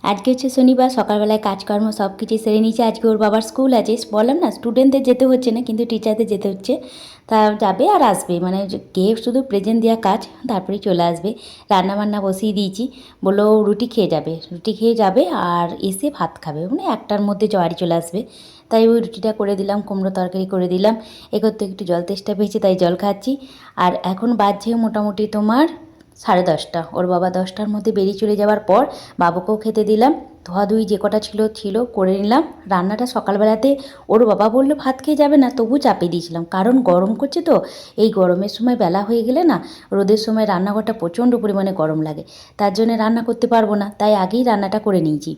আজকে হচ্ছে শনিবার, সকালবেলায় কাজকর্ম সব কিছু সেরে নিয়েছি। আজকে ওর বাবার স্কুল আছে, বললাম না স্টুডেন্টদের যেতে হচ্ছে না কিন্তু টিচারদের যেতে হচ্ছে। তা যাবে আর আসবে, মানে গিয়ে শুধু প্রেজেন্ট দেওয়া কাজ, তারপরেই চলে আসবে। রান্নাবান্না বসিয়ে দিয়েছি, বললো রুটি খেয়ে যাবে, রুটি খেয়ে যাবে আর এসে ভাত খাবে, মানে একটার মধ্যে বাড়ি চলে আসবে। তাই ওই রুটিটা করে দিলাম, কুমড়ো তরকারি করে দিলাম। এগোতে একটু জল তেষ্টা পেয়েছে তাই জল খাচ্ছি। আর এখন বাজছে মোটামুটি তোমার 10:30। ওর বাবা 10টার মধ্যে বেরিয়ে চলে যাওয়ার পর বাবুকেও খেতে দিলাম। ধোয়াধুয়ি যে কটা ছিল করে নিলাম। রান্নাটা সকালবেলাতে ওর বাবা বললো ভাত খেয়ে যাবে না, তবু চাপিয়ে দিয়েছিলাম, কারণ গরম করছে তো। এই গরমের সময় বেলা হয়ে গেলে না, রোদের সময় রান্নাঘরটা প্রচণ্ড পরিমাণে গরম লাগে, তার জন্য রান্না করতে পারবো না, তাই আগেই রান্নাটা করে নিয়েছি।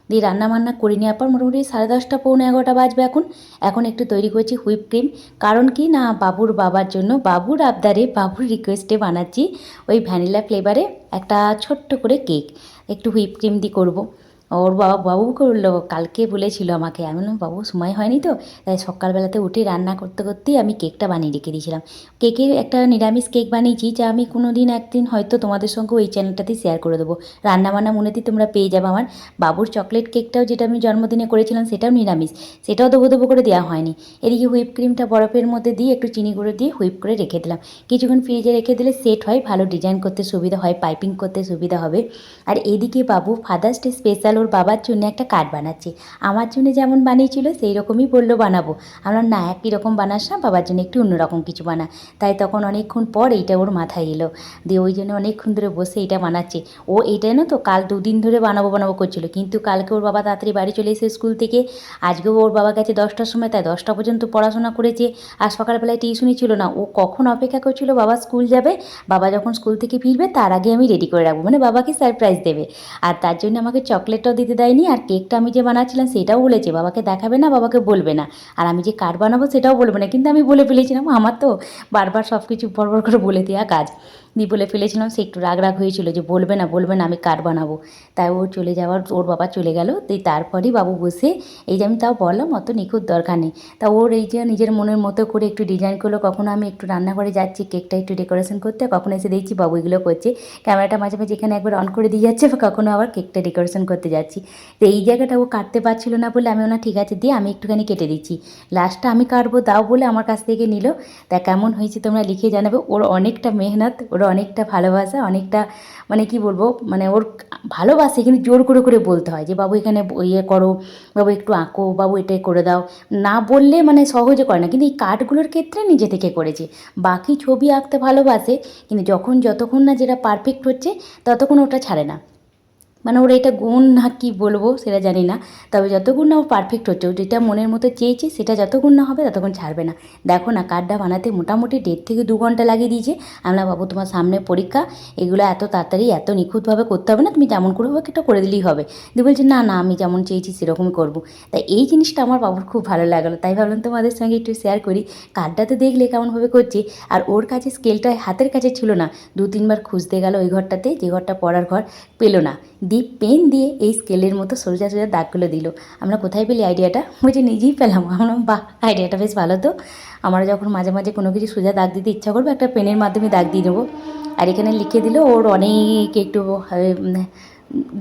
দিয়ে রান্নাবান্না করে নেওয়ার পর মোটামুটি 10:30 পৌনে 11টা বাজবে। এখন একটু তৈরি করছি হুইপ ক্রিম। কারণ কি না, বাবুর বাবার জন্য, বাবুর আবদারে, বাবুর রিকোয়েস্টে বানাচ্ছি ওই ভ্যানিলা ফ্লেভারে একটা ছোট্ট করে কেক। একটু হুইপ ক্রিম দিয়ে করবো। ওর বাবু করলো, কালকে বলেছিল আমাকে, আমি বললাম বাবু সময় হয়নি তো, তাই সকালবেলাতে উঠে রান্না করতে করতেই আমি কেকটা বানিয়ে রেখে দিয়েছিলাম। কেকের একটা নিরামিষ কেক বানিয়েছি, যা আমি কোনো দিন একদিন হয়তো তোমাদের সঙ্গে ওই চ্যানেলটাতেই শেয়ার করে দেবো। রান্নাবান্না মনেতেই তোমরা পেয়ে যাবে। আমার বাবুর চকলেট কেকটাও, যেটা আমি জন্মদিনে করেছিলাম, সেটাও নিরামিষ, সেটাও দেবো দেবো করে দেওয়া হয়নি। এদিকে হুইপ ক্রিমটা বরফের মধ্যে দিয়ে একটু চিনি গুঁড়ো দিয়ে হুইপ করে রেখে দিলাম। কিছুক্ষণ ফ্রিজে রেখে দিলে সেট হয়, ভালো ডিজাইন করতে সুবিধা হয়, পাইপিং করতে সুবিধা হবে। আর এদিকে বাবু ফাদার্স ডে স্পেশাল ওর বাবার জন্য একটা কার্ড বানাচ্ছে। আমার জন্য যেমন বানিয়েছিল সেই রকমই বললো বানাবো। আমরা না একই রকম বানাস না, বাবার জন্য একটু অন্যরকম কিছু বানা। তাই তখন অনেকক্ষণ পর এইটা ওর মাথায় এলো, দিয়ে ওই জন্য অনেকক্ষণ ধরে বসে এইটা বানাচ্ছে। ও এইটা না তো কাল 2 দিন ধরে বানাবো বানাবো করছিল, কিন্তু কালকে ওর বাবা তাড়াতাড়ি বাড়ি চলে এসে স্কুল থেকে, আজকেও ওর বাবা গেছে 10টার সময়, তাই 10টা পর্যন্ত পড়াশোনা করেছে। আর সকালবেলায় টিউশনই ছিল না, ও কখন অপেক্ষা করছিল বাবা স্কুল যাবে, বাবা যখন স্কুল থেকে ফিরবে তার আগে আমি রেডি করে রাখবো, মানে বাবাকে সারপ্রাইজ দেবে। আর তার জন্য আমাকে চকলেটটাও দিতে দেয়নি, আর কেকটা আমি যে বানাচ্ছিলাম সেটাও বলেছে বাবাকে দেখাবে না, বাবাকে বলবে না। আর আমি যে কার্ড বানাবো সেটাও বলবে না, কিন্তু আমি বলে ফেলেছিলাম, আমার তো বারবার সব কিছু বড় করে বলে দেওয়া কাজ। দিয়ে বলে ফেলেছিলাম, সে একটু রাগ হয়েছিল যে বলবে না বলবে না, আমি কার্ড বানাবো। তাই ও চলে যাওয়ার, ওর বাবা চলে গেল, তারপরেই বাবু বসে, এই যে আমি তাও বললাম অত নিখুঁত দরকার নেই, তা ওর এই যে নিজের মনের মতো করে একটু ডিজাইন করলো। কখনো আমি একটু রান্নাঘরে যাচ্ছি কেকটা একটু ডেকোরেশন করতে, কখনো এসে দেখছি বাবু এগুলো করছে। ক্যামেরাটা মাঝে মাঝে এখানে একবার অন করে দিয়ে যাচ্ছে, কখনো আবার কেকটা ডেকোরেশন করতে যাচ্ছি। তো এই জায়গাটা ও কাটতে পারছিল না বলে আমি ওনা ঠিক আছে দিয়ে আমি একটুখানি কেটে দিচ্ছি। লাস্টটা আমি কাটবো দাও বলে আমার কাছ থেকে নিল। তা কেমন হয়েছে তোমরা লিখে জানাবে। ওর অনেকটা মেহনত, ওর অনেকটা ভালোবাসা, অনেকটা মানে কি বলবো, মানে ওর ভালোবাসে, কিন্তু জোর করে করে বলতে হয় যে বাবু এখানে ইয়ে করো, বাবু একটু আঁকো, বাবু এটাই করে দাও। না বললে মানে সহজে করে না, কিন্তু এই কার্ডগুলোর ক্ষেত্রে নিজে থেকে করেছে। বাকি ছবি আঁকতে ভালোবাসে, কিন্তু যতক্ষণ না যেটা পারফেক্ট হচ্ছে ততক্ষণ ওটা ছাড়ে না। মানে ওর এটা গুণ না কি বলবো সেটা জানি না, তবে যতক্ষণ না ও পারফেক্ট হচ্ছে, ও যেটা মনের মতো চেয়েছে সেটা যতক্ষণ না হবে ততক্ষণ ছাড়বে না। দেখো না কার্ডটা বানাতে মোটামুটি 1.5 থেকে 2 ঘন্টা লাগিয়ে দিয়েছে। আমরা বাবু তোমার সামনে পরীক্ষা, এগুলো এত তাড়াতাড়ি এত নিখুঁতভাবে করতে হবে না, তুমি যেমন করে হোক এটা করে দিলেই হবে। দিয়ে বলছে না না আমি যেমন চেয়েছি সেরকমই করবো। তাই এই জিনিসটা আমার বাবুর খুব ভালো লাগলো, তাই ভাবলাম তোমাদের সঙ্গে একটু শেয়ার করি। কার্ডটাতে দেখলে কেমনভাবে করছে, আর ওর কাছে স্কেলটা হাতের কাছে ছিল না, 2-3 বার খুঁজতে গেল ওই ঘরটাতে, যে ঘরটা পড়ার ঘর, পেলো না। দিয়ে পেন দিয়ে এই স্কেলের মতো সোজা সোজা দাগগুলো দিল। আমরা কোথায় পেলি আইডিয়াটা, বলছে নিজেই পেলাম। আমরা বাহ, আইডিয়াটা বেশ ভালো তো। আমরা যখন মাঝে মাঝে কোনো কিছু সোজা দাগ দিতে ইচ্ছা করবো, একটা পেনের মাধ্যমে দাগ দিয়ে দেবো। আর এখানে লিখে দিল ওর অনেক একটু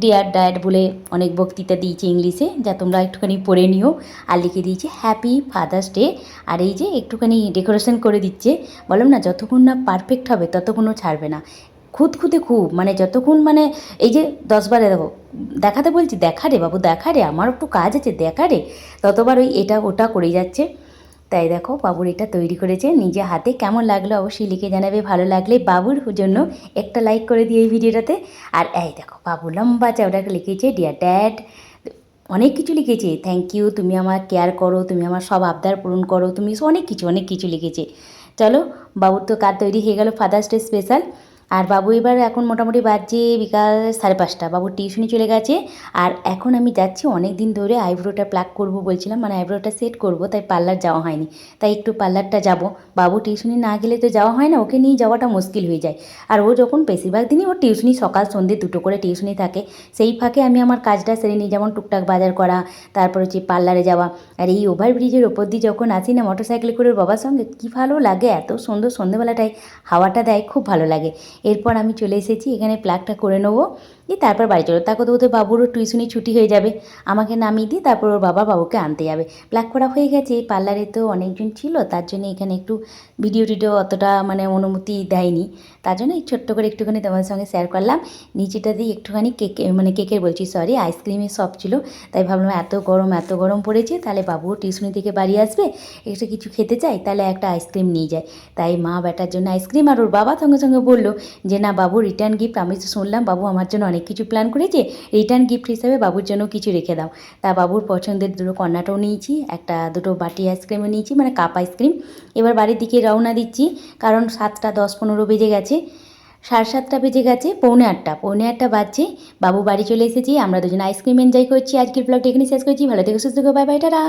ডিয়ার ড্যাড বলে অনেক বক্তৃতা দিয়েছে ইংলিশে, যা তোমরা একটুখানি পড়ে নিও। আর লিখে দিয়েছে হ্যাপি ফাদার্স ডে। আর এই যে একটুখানি ডেকোরেশন করে দিচ্ছে। বললাম না যতক্ষণ না পারফেক্ট হবে ততক্ষণও ছাড়বে না, খুঁতখুঁতে খুব, মানে যতক্ষণ মানে এই যে 10বারে দেখো দেখাতে বলছি, দেখা রে বাবু দেখা রে, আমার একটু কাজ আছে দেখা রে, ততবার ওই এটা ওটা করে যাচ্ছে। তাই দেখো বাবুর এটা তৈরি করেছে নিজে হাতে। কেমন লাগলো অবশ্যই লিখে জানাবে, ভালো লাগলে বাবুর জন্য একটা লাইক করে দিয়ে এই ভিডিওটাতে। আর এই দেখো বাবু লম্বা চওড়াকে লিখেছে ডিয়ার ড্যাড, অনেক কিছু লিখেছে, থ্যাংক ইউ, তুমি আমার কেয়ার করো, তুমি আমার সব আবদার পূরণ করো, তুমি অনেক কিছু লিখেছে। চলো, বাবুর তো কার্ড তৈরি হয়ে গেল ফাদার্স ডে স্পেশাল। আর বাবু এবার এখন মোটামুটি বাজছে বিকাল 5:30, বাবুর টিউশনি চলে গেছে। আর এখন আমি যাচ্ছি, অনেক দিন ধরে আইব্রোটা প্লাক করব বলছিলাম, মানে আইব্রোটা সেট করব, তাই পার্লার যাওয়া হয়নি, তাই একটু পার্লারটা যাব। বাবু টিউশনি না গেলে তো যাওয়া হয় না, ওকে নিয়ে যাওয়াটা মুশকিল হয়ে যায়। আর ও যখন বেশিরভাগ দিনই ওর টিউশনি সকাল সন্ধ্যে 2টো করে টিউশনি থাকে, সেই ফাঁকে আমি আমার কাজটা সেরে নিই, যেমন টুকটাক বাজার করা, তারপর হচ্ছে পার্লারে যাওয়া। আর এই ওভারব্রিজের ওপর দিয়ে যখন আসি না মোটর সাইকেলে করে ওর বাবার সঙ্গে, কী ভালো লাগে, এত সুন্দর সন্ধ্যেবেলাটায় হাওয়াটা দেয়, খুব ভালো লাগে। এরপর আমি চলে এসেছি এখানে প্লাগটা করে নেবো। দিয়ে তারপর বাড়ি চলো। তা করতে করতে বাবুরও টিউশনি ছুটি হয়ে যাবে। আমাকে নামিয়ে দিয়ে তারপর ওর বাবা বাবুকে আনতে যাবে। প্লাক করা হয়ে গেছে। পার্লারে তো অনেকজন ছিল, তার জন্য এখানে একটু ভিডিও টিডিও অতটা মানে অনুমতি দেয়নি। তার জন্য এই ছোট্ট করে একটুখানি তোমাদের সঙ্গে শেয়ার করলাম। নিচেটা দিয়ে একটুখানি মানে কেকের বলছি সরি, আইসক্রিমের শপ ছিল। তাই ভাবলাম এত গরম পড়েছে, তাহলে বাবুও টিউশনি থেকে বাড়ি আসবে, একটু কিছু খেতে চাই, তাহলে একটা আইসক্রিম নিয়ে যায়। তাই মা বেটার জন্য আইসক্রিম, আর ওর বাবা সঙ্গে সঙ্গে বললো যে না বাবু রিটার্ন গিফট, আমি তো শুনলাম বাবু আমার জন্য অনেক কিছু প্ল্যান করেছে, রিটার্ন গিফট হিসাবে বাবুর জন্য কিছু রেখে দাও। তা বাবুর পছন্দের দুটো কর্নাটাও নিয়েছি, দুটো বাটি আইসক্রিমও নিয়েছি, মানে কাপ আইসক্রিম। এবার বাড়ির দিকে রওনা দিচ্ছি, কারণ 7:10-15 বেজে গেছে, 7:30 বেজে গেছে, পৌনে আটটা বাজছে। বাবু বাড়ি চলে এসেছি, আমরা দুজন আইসক্রিম এনজয় করছি। আজকের ব্লগটা এখানে শেষ করছি। ভালো থেকো, সুস্থ থেকো, বাই বাই, টাটা।